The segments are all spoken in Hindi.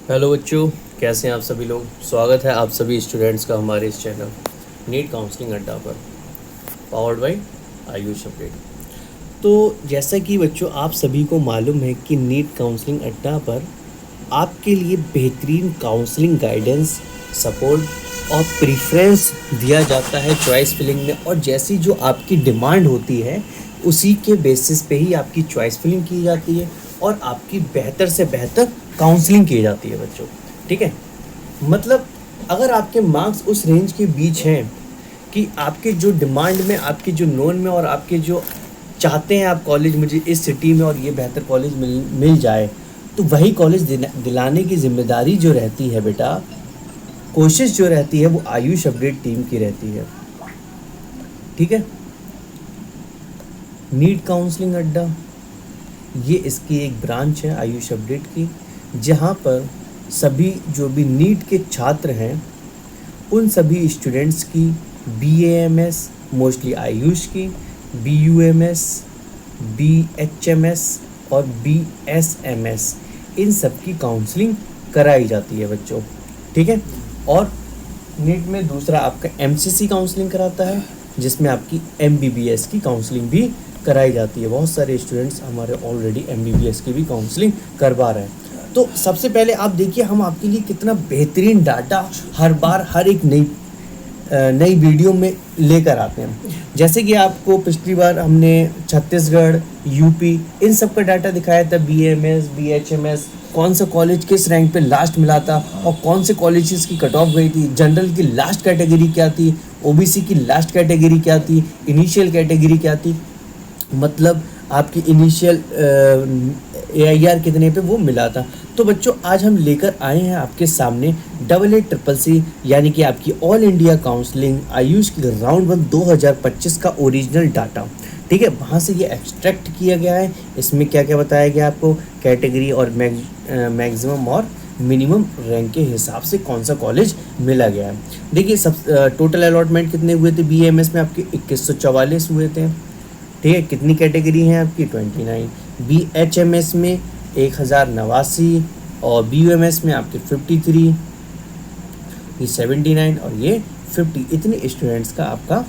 हेलो बच्चों, कैसे हैं आप सभी लोग। स्वागत है आप सभी स्टूडेंट्स का हमारे इस चैनल नीट काउंसलिंग अड्डा पर, पावर्ड बाय आयुष अपडेट। तो जैसा कि बच्चों आप सभी को मालूम है कि नीट काउंसलिंग अड्डा पर आपके लिए बेहतरीन काउंसलिंग गाइडेंस, सपोर्ट और प्रेफरेंस दिया जाता है चॉइस फिलिंग में। और जैसी जो आपकी डिमांड होती है उसी के बेसिस पे ही आपकी चॉइस फिलिंग की जाती है और आपकी बेहतर से बेहतर काउंसलिंग की जाती है बच्चों। ठीक है, मतलब अगर आपके मार्क्स उस रेंज के बीच हैं कि आपके जो डिमांड में, आपके जो नोन में और आपके जो चाहते हैं आप कॉलेज मुझे इस सिटी में और ये बेहतर कॉलेज मिल जाए, तो वही कॉलेज दिलाने की जिम्मेदारी जो रहती है बेटा, कोशिश जो रहती है वो आयुष अपडेट टीम की रहती है। ठीक है, नीट काउंसलिंग अड्डा ये इसकी एक ब्रांच है आयुष अपडेट की, जहाँ पर सभी जो भी नीट के छात्र हैं उन सभी स्टूडेंट्स की BAMS, मोस्टली आयुष की, BUMS, BHMS और BSMS, इन सब की काउंसलिंग कराई जाती है बच्चों। ठीक है, और नीट में दूसरा आपका MCC काउंसलिंग कराता है, जिसमें आपकी MBBS की काउंसलिंग भी कराई जाती है। बहुत सारे स्टूडेंट्स हमारे ऑलरेडी MBBS की भी काउंसलिंग करवा रहे हैं। तो सबसे पहले आप देखिए हम आपके लिए कितना बेहतरीन डाटा हर बार हर एक नई वीडियो में लेकर आते हैं। जैसे कि आपको पिछली बार हमने छत्तीसगढ़, यूपी इन सब का डाटा दिखाया था, BAMS, BHMS, कौन सा कॉलेज किस रैंक पे लास्ट मिला था और कौन से कॉलेजेस की कट ऑफ गई थी, जनरल की लास्ट कैटेगरी क्या थी, OBC की लास्ट कैटेगरी क्या थी, इनिशियल कैटेगरी क्या थी, मतलब आपकी इनिशियल AIR कितने पे वो मिला था। तो बच्चों आज हम लेकर आए हैं आपके सामने AA CCC यानी कि आपकी ऑल इंडिया काउंसलिंग आयुष की राउंड 1 2025 का ओरिजिनल डाटा। ठीक है, वहाँ से ये एक्सट्रैक्ट किया गया है। इसमें क्या क्या बताया गया आपको, कैटेगरी और मैक्सिमम और मिनिमम रैंक के हिसाब से कौन सा कॉलेज मिला गया है। देखिए सब टोटल अलॉटमेंट कितने हुए थे, BAMS में आपके 2144 हुए थे। ठीक है, कितनी कैटेगरी हैं आपकी, 29। BHMS में 1089 और BUMS में आपके 53, ये 79 और ये 50। इतने स्टूडेंट्स का आपका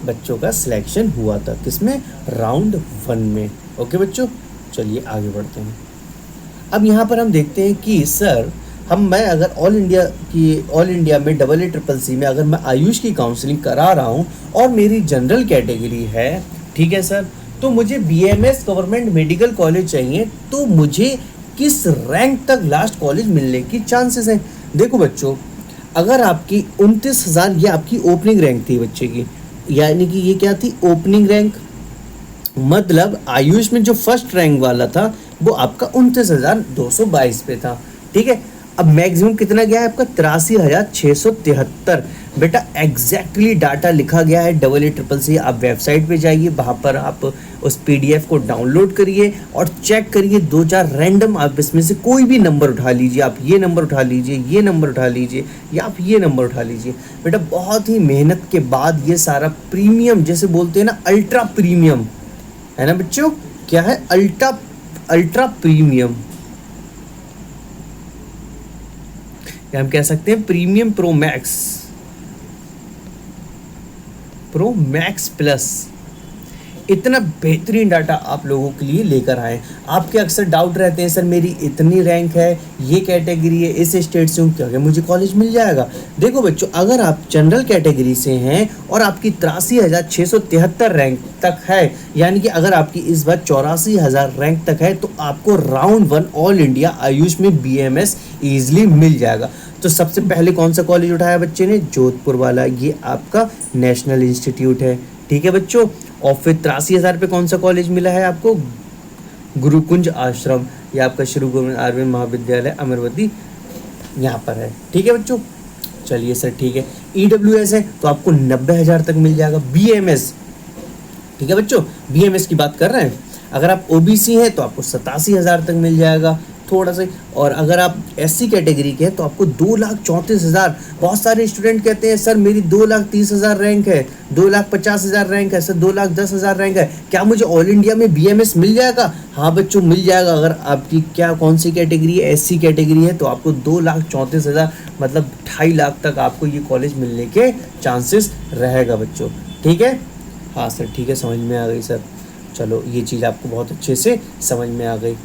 बच्चों का सिलेक्शन हुआ था, किसमें, राउंड 1 में। ओके बच्चों, चलिए आगे बढ़ते हैं। अब यहाँ पर हम देखते हैं कि सर मैं अगर ऑल इंडिया में AA CCC में अगर मैं आयुष की काउंसलिंग करा रहा हूँ और मेरी जनरल कैटेगरी है, ठीक है सर, तो मुझे BAMS गवर्नमेंट मेडिकल कॉलेज चाहिए, तो मुझे किस रैंक तक लास्ट कॉलेज मिलने की चांसेस हैं। देखो बच्चों, अगर आपकी 29,000 ये आपकी ओपनिंग रैंक थी बच्चे की, यानी कि ये क्या थी, ओपनिंग रैंक, मतलब आयुष में जो फर्स्ट रैंक वाला था वो आपका 29,222 पे था। ठीक है, अब मैक्सिमम कितना गया है आपका, 83,673। बेटा एग्जैक्टली डाटा लिखा गया है AA CCC। आप वेबसाइट पे जाइए, वहाँ पर आप उस PDF को डाउनलोड करिए और चेक करिए, 2-4 रैंडम आप इसमें से कोई भी नंबर उठा लीजिए। आप ये नंबर उठा लीजिए, ये नंबर उठा लीजिए, या आप ये नंबर उठा लीजिए। बेटा बहुत ही मेहनत के बाद ये सारा प्रीमियम, जैसे बोलते हैं ना अल्ट्रा प्रीमियम, है ना बच्चों, क्या है, अल्ट्रा प्रीमियम, या हम कह सकते हैं प्रीमियम प्रो मैक्स प्लस। इतना बेहतरीन डाटा आप लोगों के लिए लेकर आए। आपके अक्सर डाउट रहते हैं, सर मेरी इतनी रैंक है, ये कैटेगरी है, इस स्टेट से हूँ, क्या मुझे कॉलेज मिल जाएगा। देखो बच्चों, अगर आप जनरल कैटेगरी से हैं और आपकी 83,673 रैंक तक है, यानी कि अगर आपकी इस बार 84,000 रैंक तक है, तो आपको राउंड 1 ऑल इंडिया आयुष में BAMS ईजिली मिल जाएगा। तो सबसे पहले कौन सा कॉलेज उठाया बच्चे ने, जोधपुर वाला, ये आपका नेशनल इंस्टीट्यूट है। ठीक है बच्चों, और फिर 83,000 पे कौन सा कॉलेज मिला है आपको, गुरुकुंज आश्रम, ये आपका श्री गोविंद आयुर्वेद महाविद्यालय अमरवती यहाँ पर है। ठीक है बच्चों, चलिए सर ठीक है। EWS है तो आपको 90,000 तक मिल जाएगा। BAMS, ठीक है बच्चों, BAMS की बात कर रहे हैं। अगर आप OBC हैं तो आपको 87,000 तक मिल जाएगा। थोड़ा सा। और अगर आप एससी कैटेगरी के हैं तो आपको 2,34,000। बहुत सारे स्टूडेंट कहते हैं सर मेरी 2,30,000 रैंक है, 2,50,000 रैंक है, सर 2,10,000 रैंक है, क्या मुझे ऑल इंडिया में बीएमएस मिल जाएगा? हाँ बच्चों मिल जाएगा। अगर आपकी क्या कौन सी कैटेगरी है, एससी कैटेगरी है, तो आपको 2,34,000 मतलब 2.5 लाख तक आपको ये कॉलेज मिलने के चांसेस रहेगा बच्चों। ठीक है, हाँ सर ठीक है, समझ में आ गई सर। चलो ये चीज़ आपको बहुत अच्छे से समझ में आ गई।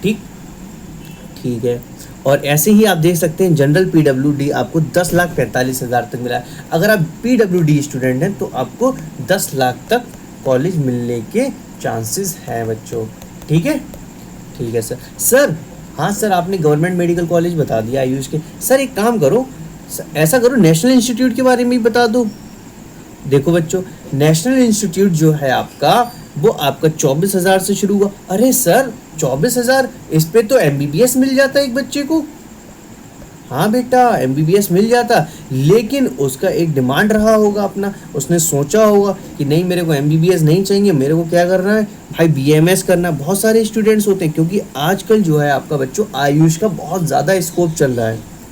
ठीक है। और ऐसे ही आप देख सकते हैं जनरल पीडब्ल्यूडी आपको 10,45,000 तक मिला है। अगर आप पीडब्ल्यूडी स्टूडेंट हैं तो आपको 10 लाख तक कॉलेज मिलने के चांसेस हैं बच्चों। ठीक है सर। हाँ सर, आपने गवर्नमेंट मेडिकल कॉलेज बता दिया आयुष के। सर एक काम करो, ऐसा करो नेशनल इंस्टीट्यूट के बारे में भी बता दो। देखो बच्चों, नेशनल इंस्टीट्यूट जो है आपका, वो आपका 24,000 से शुरू हुआ। अरे सर 24,000, इस पे तो एमबीबीएस मिल जाता है एक बच्चे को। हाँ बेटा एमबीबीएस मिल जाता, लेकिन उसका एक डिमांड रहा होगा अपना, उसने सोचा होगा कि नहीं मेरे को एमबीबीएस नहीं चाहिए, मेरे को क्या करना है भाई बीएमएस करना। बहुत सारे स्टूडेंट्स होते हैं, क्योंकि आजकल जो है आपका बच्चों आयुष का बहुत ज़्यादा स्कोप चल रहा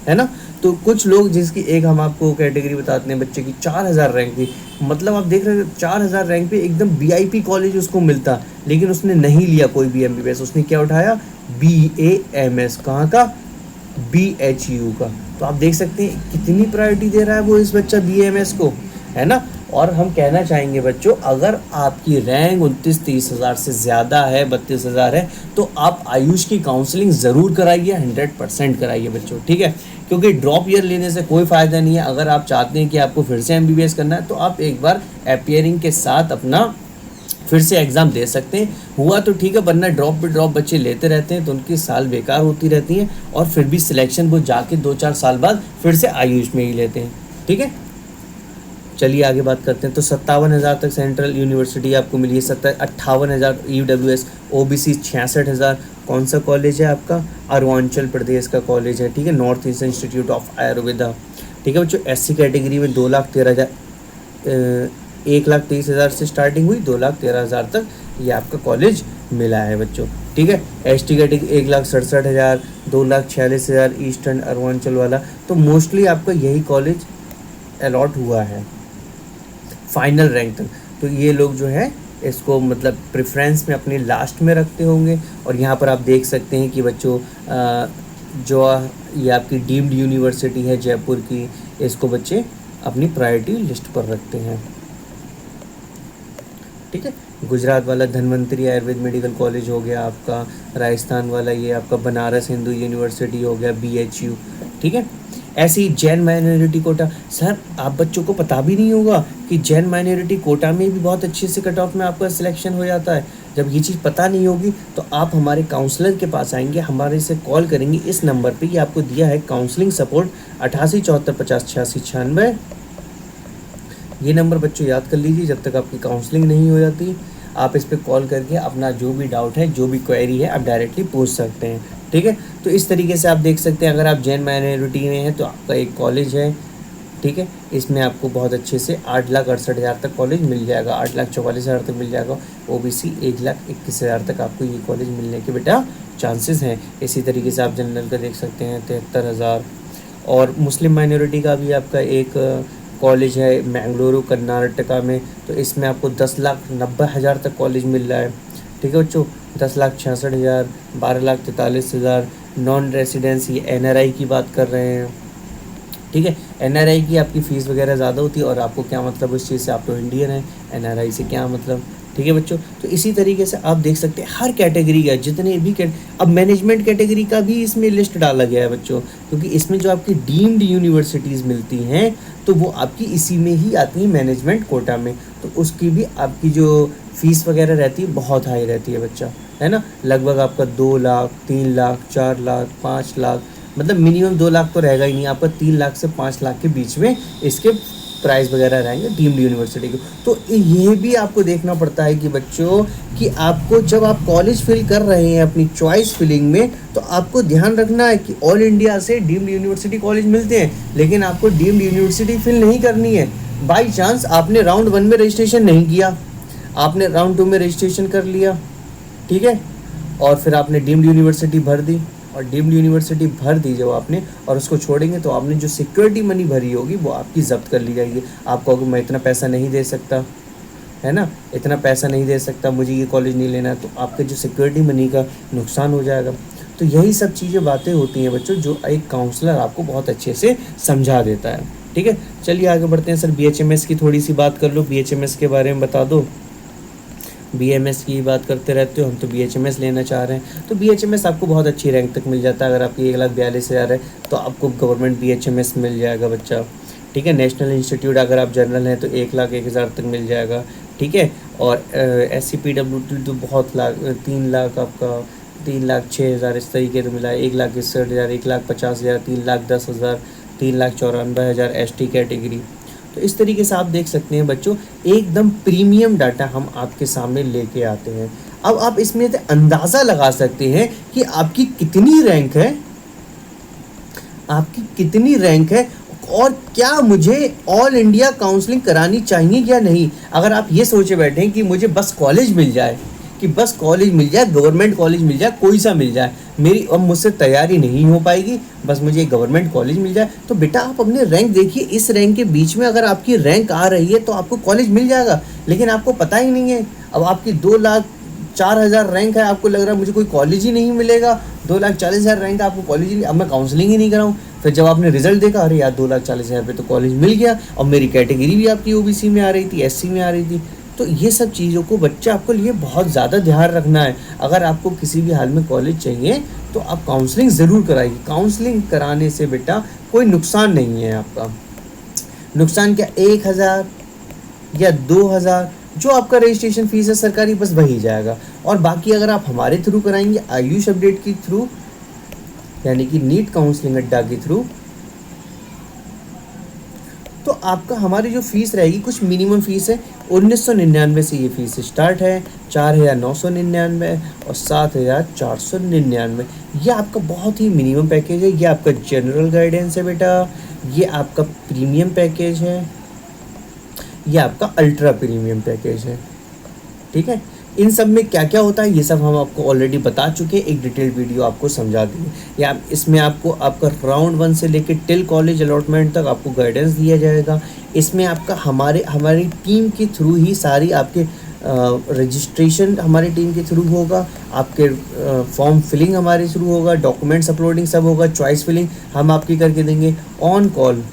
है ना। तो कुछ लोग जिसकी एक हम आपको कैटेगरी बताते हैं बच्चे की 4,000 रैंक थी, मतलब आप देख रहे हैं 4,000 रैंक पे एकदम वीआईपी कॉलेज उसको मिलता, लेकिन उसने नहीं लिया कोई भी एमबीबीएस, उसने क्या उठाया बीएएमएस। कहाँ का? बीएचयू का। तो आप देख सकते हैं कितनी प्रायोरिटी दे रहा है वो इस बच्चा बीएमएस को, है ना। और हम कहना चाहेंगे बच्चों, अगर आपकी रैंक 29-30,000 से ज़्यादा है, 32,000 है, तो आप आयुष की काउंसलिंग ज़रूर कराइए, 100% कराइए बच्चों। ठीक है, क्योंकि ड्रॉप ईयर लेने से कोई फ़ायदा नहीं है। अगर आप चाहते हैं कि आपको फिर से एमबीबीएस करना है, तो आप एक बार अपीयरिंग के साथ अपना फिर से एग्ज़ाम दे सकते हैं। हुआ तो ठीक है, वरना ड्रॉप पे ड्रॉप बच्चे लेते रहते हैं तो उनकी साल बेकार होती रहती हैं, और फिर भी सिलेक्शन वो जाके 2-4 साल बाद फिर से आयुष में ही लेते हैं। ठीक है, चलिए आगे बात करते हैं। तो 57,000 तक सेंट्रल यूनिवर्सिटी आपको मिली है, 58,000 ईडब्ल्यूएस, ओबीसी 66,000। कौन सा कॉलेज है आपका? अरुणाचल प्रदेश का कॉलेज है। ठीक है, north east institute of Ayurveda. ठीक है बच्चों, एससी कैटेगरी में 1,23,000 से स्टार्टिंग हुई, 2,13,000 तक ये आपका कॉलेज मिला है बच्चों। ठीक है, एसटी कैटेगरी 1,67,000, 2,46,000 ईस्टर्न अरुणाचल वाला। तो मोस्टली आपका यही कॉलेज अलॉट हुआ है फाइनल रैंक तक। तो ये लोग जो है इसको मतलब प्रेफरेंस में अपनी लास्ट में रखते होंगे। और यहाँ पर आप देख सकते हैं कि बच्चों जो ये आपकी डीम्ड यूनिवर्सिटी है जयपुर की, इसको बच्चे अपनी प्रायोरिटी लिस्ट पर रखते हैं। ठीक है, गुजरात वाला धन्वंतरी आयुर्वेद मेडिकल कॉलेज हो गया आपका, राजस्थान वाला ये आपका बनारस हिंदू यूनिवर्सिटी हो गया बीएचयू। ठीक है, ऐसे ही जैन माइनॉरिटी कोटा। सर आप बच्चों को पता भी नहीं होगा कि जैन माइनॉरिटी कोटा में भी बहुत अच्छे से कट ऑफ में आपका सिलेक्शन हो जाता है। जब ये चीज़ पता नहीं होगी तो आप हमारे काउंसलर के पास आएंगे, हमारे से कॉल करेंगे इस नंबर पे, ये आपको दिया है काउंसलिंग सपोर्ट 8874508696। ये नंबर बच्चों याद कर लीजिए, जब तक आपकी काउंसलिंग नहीं हो जाती आप इस पर कॉल करके अपना जो भी डाउट है, जो भी क्वेरी है, आप डायरेक्टली पूछ सकते हैं। ठीक है, तो इस तरीके से आप देख सकते हैं अगर आप जैन माइनॉरिटी में हैं तो आपका एक कॉलेज है। ठीक है, इसमें आपको बहुत अच्छे से 8,68,000 तक कॉलेज मिल जाएगा, 8,44,000 तक मिल जाएगा। ओबीसी 1,21,000 तक आपको ये कॉलेज मिलने के बेटा चांसेस हैं। इसी तरीके से आप जनरल का देख सकते हैं 73,000। और मुस्लिम माइनॉरिटी का भी आपका एक कॉलेज है मैंगलुरु कर्नाटका में, तो इसमें आपको 10,90,000 तक कॉलेज मिल रहा है। ठीक है बच्चों, 10,66,000, 12,43,000। नॉन रेसिडेंस, ये एनआरआई की बात कर रहे हैं। ठीक है, एनआरआई की आपकी फ़ीस वगैरह ज़्यादा होती है, और आपको क्या मतलब उस चीज़ से, आप तो इंडियन हैं, एनआरआई से क्या मतलब। ठीक है बच्चों, तो इसी तरीके से आप देख सकते हैं हर कैटेगरी का जितने भी अब मैनेजमेंट कैटेगरी का भी इसमें लिस्ट डाला गया है बच्चों, क्योंकि इसमें जो आपकी डीम्ड यूनिवर्सिटीज़ मिलती हैं तो वो आपकी इसी में ही आती हैं मैनेजमेंट कोटा में। तो उसकी भी आपकी जो फीस वगैरह रहती है बहुत हाई रहती है बच्चा, है ना। लगभग आपका 2 लाख, 3 लाख, 4 लाख, 5 लाख, मतलब मिनिमम 2 लाख तो रहेगा ही नहीं, आपका 3 लाख से 5 लाख के बीच में इसके प्राइस वगैरह रहेंगे डीम्ड यूनिवर्सिटी के। तो ये भी आपको देखना पड़ता है कि बच्चों कि आपको जब आप कॉलेज फिल कर रहे हैं अपनी चॉइस फिलिंग में, तो आपको ध्यान रखना है कि ऑल इंडिया से डीम्ड यूनिवर्सिटी कॉलेज मिलते हैं, लेकिन आपको डीम्ड यूनिवर्सिटी फिल नहीं करनी है। बाई चांस आपने राउंड 1 में रजिस्ट्रेशन नहीं किया, आपने राउंड 2 में रजिस्ट्रेशन कर लिया, ठीक है, और फिर आपने डीम्ड यूनिवर्सिटी भर दी, और डीम्ड यूनिवर्सिटी भर दी जब आपने और उसको छोड़ेंगे तो आपने जो सिक्योरिटी मनी भरी होगी वो आपकी ज़ब्त कर ली जाएगी। आप कहोगे मैं इतना पैसा नहीं दे सकता, है ना, इतना पैसा नहीं दे सकता, मुझे ये कॉलेज नहीं लेना, तो आपके जो सिक्योरिटी मनी का नुकसान हो जाएगा। तो यही सब चीज़ें बातें होती हैं बच्चों, जो एक काउंसलर आपको बहुत अच्छे से समझा देता है। ठीक है, चलिए आगे बढ़ते हैं। सर BHMS की थोड़ी सी बात कर लो, BHMS के बारे में बता दो। BMS की बात करते रहते हो, हम तो BHMS लेना चाह रहे हैं। तो BHMS आपको बहुत अच्छी रैंक तक मिल जाता है। अगर आपकी 1,42,000 है तो आपको गवर्नमेंट BHMS मिल जाएगा बच्चा। ठीक है, नेशनल इंस्टीट्यूट अगर आप जनरल हैं तो 1,01,000 तक मिल जाएगा। ठीक है, और SC-PWT तो बहुत 3 लाख आपका 3,06,000 इस तरीके से मिला है। 1,61,000, 1,50,000, 3,10,000, 3,94,000 ST कैटेगरी। तो इस तरीके से आप देख सकते हैं बच्चों, एकदम प्रीमियम डाटा हम आपके सामने लेके आते हैं। अब आप इसमें से अंदाज़ा लगा सकते हैं कि आपकी कितनी रैंक है, आपकी कितनी रैंक है और क्या मुझे ऑल इंडिया काउंसलिंग करानी चाहिए या नहीं। अगर आप ये सोचे बैठे हैं कि मुझे बस कॉलेज मिल जाए, कि बस कॉलेज मिल जाए, गवर्नमेंट कॉलेज मिल जाए, कोई सा मिल जाए, मेरी अब मुझसे तैयारी नहीं हो पाएगी, बस मुझे एक गवर्नमेंट कॉलेज मिल जाए, तो बेटा आप अपने रैंक देखिए। इस रैंक के बीच में अगर आपकी रैंक आ रही है तो आपको कॉलेज मिल जाएगा, लेकिन आपको पता ही नहीं है। अब आपकी 2,04,000 रैंक है, आपको लग रहा है मुझे कोई कॉलेज ही नहीं मिलेगा। 2,40,000 रैंक है, आपको कॉलेज ही नहीं, अब मैं काउंसलिंग ही नहीं कराऊँ। फिर जब आपने रिजल्ट देखा, अरे यार 2,40,000 पे तो कॉलेज मिल गया और मेरी कैटेगरी भी आपकी OBC में आ रही थी, SC में आ रही थी। तो ये सब चीज़ों को बच्चा आपको लिए बहुत ज़्यादा ध्यान रखना है। अगर आपको किसी भी हाल में कॉलेज चाहिए तो आप काउंसलिंग ज़रूर कराइए। काउंसलिंग कराने से बेटा कोई नुकसान नहीं है आपका। नुकसान क्या, 1,000 या 2,000 जो आपका रजिस्ट्रेशन फीस है सरकारी, बस वही जाएगा। और बाकी अगर आप हमारे थ्रू कराएंगे, आयुष अपडेट के थ्रू, यानी कि नीट काउंसलिंग अड्डा के थ्रू, तो आपका हमारी जो फीस रहेगी, कुछ मिनिमम फीस है। 1,999 से ये फीस स्टार्ट है, 4,999 और 7,499। ये आपका बहुत ही मिनिमम पैकेज है। ये आपका जनरल गाइडेंस है बेटा, ये आपका प्रीमियम पैकेज है, ये आपका अल्ट्रा प्रीमियम पैकेज है। ठीक है, इन सब में क्या क्या होता है ये सब हम आपको ऑलरेडी बता चुके हैं, एक डिटेल वीडियो आपको समझा दी। या इसमें आपको आपका राउंड 1 से लेकर टिल कॉलेज अलॉटमेंट तक आपको गाइडेंस दिया जाएगा। इसमें आपका हमारी टीम के थ्रू ही सारी आपके रजिस्ट्रेशन हमारी टीम के थ्रू होगा, आपके फॉर्म फिलिंग हमारे थ्रू होगा, डॉक्यूमेंट्स अपलोडिंग सब होगा, चॉइस फिलिंग हम आपकी करके देंगे। ऑन कॉल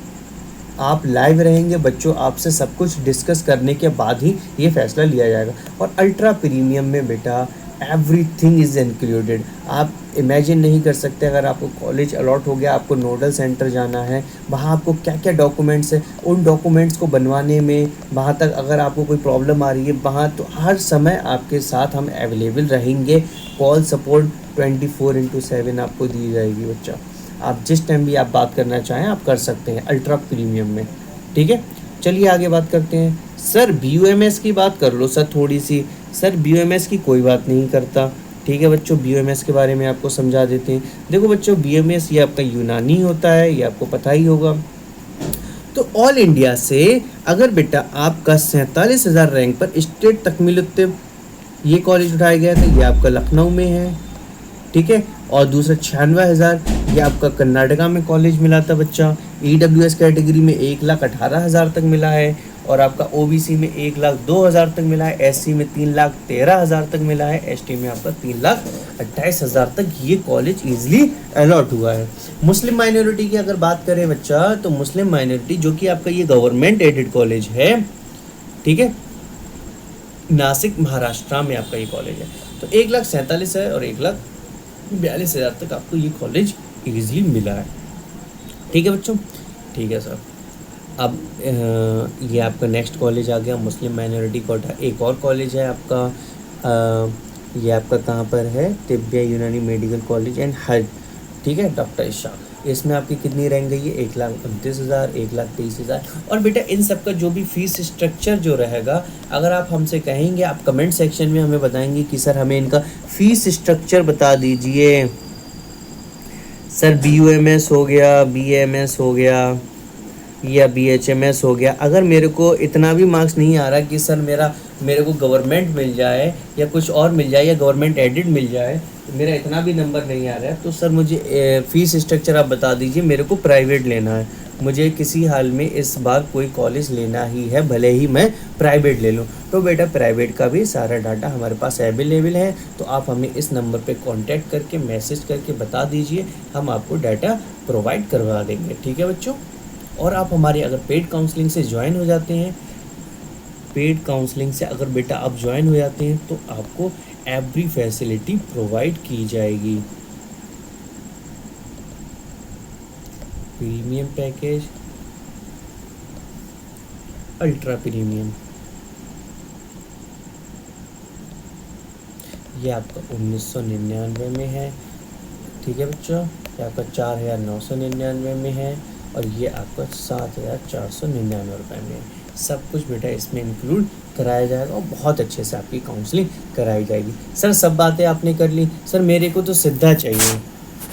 आप लाइव रहेंगे बच्चों, आपसे सब कुछ डिस्कस करने के बाद ही ये फैसला लिया जाएगा। और अल्ट्रा प्रीमियम में बेटा एवरीथिंग इज़ इंक्लूडेड। आप इमेजिन नहीं कर सकते, अगर आपको कॉलेज अलॉट हो गया, आपको नोडल सेंटर जाना है, वहाँ आपको क्या क्या डॉक्यूमेंट्स है, उन डॉक्यूमेंट्स को बनवाने में, वहाँ तक अगर आपको कोई प्रॉब्लम आ रही है वहाँ, तो हर समय आपके साथ हम अवेलेबल रहेंगे। कॉल सपोर्ट 24/7 आपको दी जाएगी बच्चा। आप जिस टाइम भी आप बात करना चाहें आप कर सकते हैं अल्ट्रा प्रीमियम में। ठीक है, चलिए आगे बात करते हैं। सर BOMS की बात कर लो सर थोड़ी सी। सर BOMS की कोई बात नहीं करता। ठीक है बच्चों, BOMS के बारे में आपको समझा देते हैं। देखो बच्चों, BOMS ये आपका यूनानी होता है, ये आपको पता ही होगा। तो ऑल इंडिया से अगर बेटा आपका 47,000 रैंक पर स्टेट तकमीलुत्ते ये कॉलेज उठाया गया था, ये आपका लखनऊ में है। ठीक है, और दूसरा 96,000 ये आपका कर्नाटका में कॉलेज मिला था बच्चा। EWS कैटेगरी में 1,18,000 तक मिला है, और आपका OBC में 1,02,000 तक मिला है, SC में 3,13,000 तक मिला है, ST में आपका 3,28,000 तक ये कॉलेज ईजिली अलॉट हुआ है। मुस्लिम माइनॉरिटी की अगर बात करें बच्चा, तो मुस्लिम माइनॉरिटी जो कि आपका ये गवर्नमेंट एडेड कॉलेज है, ठीक है, नासिक महाराष्ट्र में आपका ये कॉलेज है। तो 1,47,000 है और 1,42,000 तक आपको ये कॉलेज ईजिली मिला है। ठीक है बच्चों, ठीक है सर। अब ये आपका नेक्स्ट कॉलेज आ गया मुस्लिम माइनॉरिटी कोटा। एक और कॉलेज है आपका, ये आपका कहाँ पर है, तिब्बिया यूनानी मेडिकल कॉलेज एंड हज। ठीक है, डॉक्टर इशाक। इसमें आपकी कितनी रैंक गई है, 1,29,000, 1,23,000। और बेटा इन सब का जो भी फीस स्ट्रक्चर जो रहेगा, अगर आप हमसे कहेंगे, आप कमेंट सेक्शन में हमें बताएंगे कि सर हमें इनका फीस स्ट्रक्चर बता दीजिए। सर BOMS हो गया, BAMS हो गया या BHMS हो गया। अगर मेरे को इतना भी मार्क्स नहीं आ रहा कि सर मेरे को गवर्नमेंट मिल जाए या कुछ और मिल जाए या गवर्नमेंट एडेड मिल जाए, मेरा इतना भी नंबर नहीं आ रहा है, तो सर मुझे फ़ीस स्ट्रक्चर आप बता दीजिए, मेरे को प्राइवेट लेना है, मुझे किसी हाल में इस बार कोई कॉलेज लेना ही है, भले ही मैं प्राइवेट ले लूँ। तो बेटा प्राइवेट का भी सारा डाटा हमारे पास अवेलेबल है, तो आप हमें इस नंबर पे कांटेक्ट करके मैसेज करके बता दीजिए, हम आपको डाटा प्रोवाइड करवा देंगे। ठीक है बच्चों। और आप हमारे अगर पेड काउंसलिंग से ज्वाइन हो जाते हैं, पेड काउंसलिंग से अगर बेटा आप ज्वाइन हो जाते हैं, तो आपको एवरी फैसिलिटी प्रोवाइड की जाएगी। प्रीमियम पैकेज, अल्ट्रा प्रीमियम, ये आपका 1999 में है। ठीक है बच्चों, ये आपका 4999 में है, और ये आपका 7499 रुपये में है। सब कुछ बेटा इसमें इंक्लूड कराया जाएगा और बहुत अच्छे से आपकी काउंसलिंग कराई जाएगी। सर सब बातें आपने कर ली, सर मेरे को तो सिद्धा चाहिए,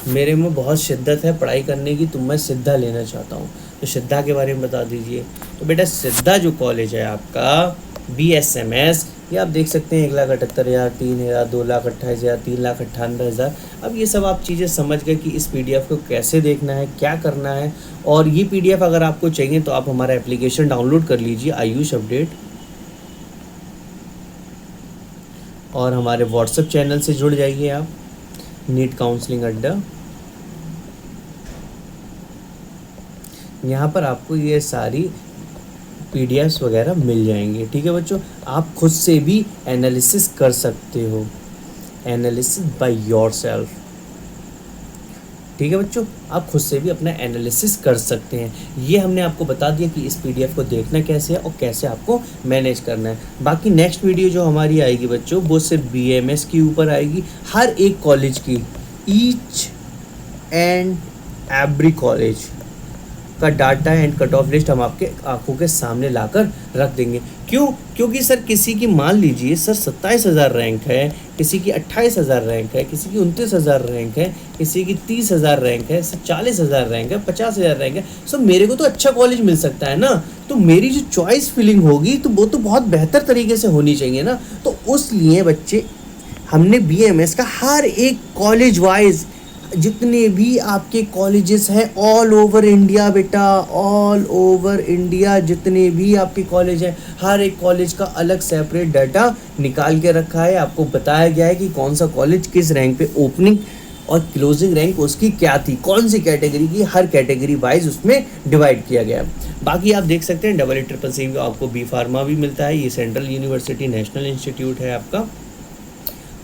मेरे में बहुत शिद्दत है पढ़ाई करने की, तो मैं सिद्धा लेना चाहता हूँ, तो सिद्धा के बारे में बता दीजिए। तो बेटा सिद्धा जो कॉलेज है आपका BSMS, ये आप देख सकते हैं 1,78,000, 3,000, 2,28,000, 3,98,000। अब ये सब आप चीज़ें समझ गए कि इस PDF को कैसे देखना है, क्या करना है। और ये PDF अगर आपको चाहिए तो आप हमारा एप्लीकेशन डाउनलोड कर लीजिए, आयुष अपडेट, और हमारे व्हाट्सएप चैनल से जुड़ जाइए आप, नीट काउंसलिंग अड्डा। यहाँ पर आपको ये सारी PDFs वगैरह मिल जाएंगे। ठीक है बच्चों, आप खुद से भी एनालिसिस कर सकते हो, एनालिसिस बाय योरसेल्फ। ठीक है बच्चों, आप खुद से भी अपना एनालिसिस कर सकते हैं। ये हमने आपको बता दिया कि इस PDF को देखना कैसे है और कैसे आपको मैनेज करना है। बाकी नेक्स्ट वीडियो जो हमारी आएगी बच्चों, वो सिर्फ BMS के ऊपर आएगी, हर एक कॉलेज की, ईच एंड एवरी कॉलेज का data and cut off list हम आपके आंखों के सामने लाकर रख देंगे। क्यों? क्योंकि सर किसी की मान लीजिए सर 27,000 रैंक है, किसी की 28,000 रैंक है, किसी की 29,000 रैंक है, किसी की 30,000 रैंक है, सर 40,000 रैंक है, 50,000 रैंक है। सर मेरे को तो अच्छा कॉलेज मिल सकता है ना, तो मेरी जो चॉइस फिलिंग होगी तो वो तो बहुत बेहतर तरीके से होनी चाहिए ना। तो उस लिए बच्चे हमने BMS का हर एक कॉलेज वाइज जितने भी आपके कॉलेजेस हैं ऑल ओवर इंडिया बेटा, ऑल ओवर इंडिया जितने भी आपके कॉलेज हैं, हर एक कॉलेज का अलग सेपरेट डाटा निकाल के रखा है। आपको बताया गया है कि कौन सा कॉलेज किस रैंक पे ओपनिंग और क्लोजिंग रैंक उसकी क्या थी, कौन सी कैटेगरी की, हर कैटेगरी वाइज उसमें डिवाइड किया गया है। बाकी आप देख सकते हैं EEEC का आपको B Pharma भी मिलता है, ये सेंट्रल यूनिवर्सिटी नेशनल इंस्टीट्यूट है आपका,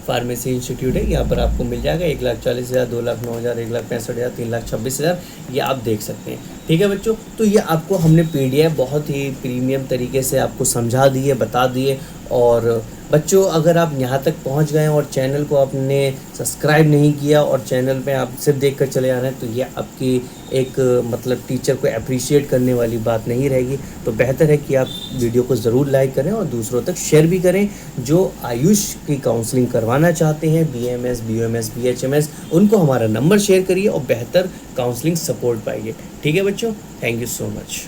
फार्मेसी इंस्टीट्यूट है। यहाँ पर आपको मिल जाएगा 1,40,000, 2,09,000, 1,65,000, 3,26,000, ये आप देख सकते हैं। ठीक है बच्चों, तो ये आपको हमने PDF बहुत ही प्रीमियम तरीके से आपको समझा दिए, बता दिए। और बच्चों अगर आप यहाँ तक पहुँच गए और चैनल को आपने सब्सक्राइब नहीं किया और चैनल पे आप सिर्फ देख कर चले आ रहे हैं, तो ये आपकी एक मतलब टीचर को अप्रिशिएट करने वाली बात नहीं रहेगी। तो बेहतर है कि आप वीडियो को ज़रूर लाइक करें और दूसरों तक शेयर भी करें, जो आयुष की काउंसलिंग करवाना चाहते हैं, BMS, BUMS, BHMS, उनको हमारा नंबर शेयर करिए और बेहतर काउंसलिंग सपोर्ट पाइए। ठीक है बच्चों, थैंक यू सो मच।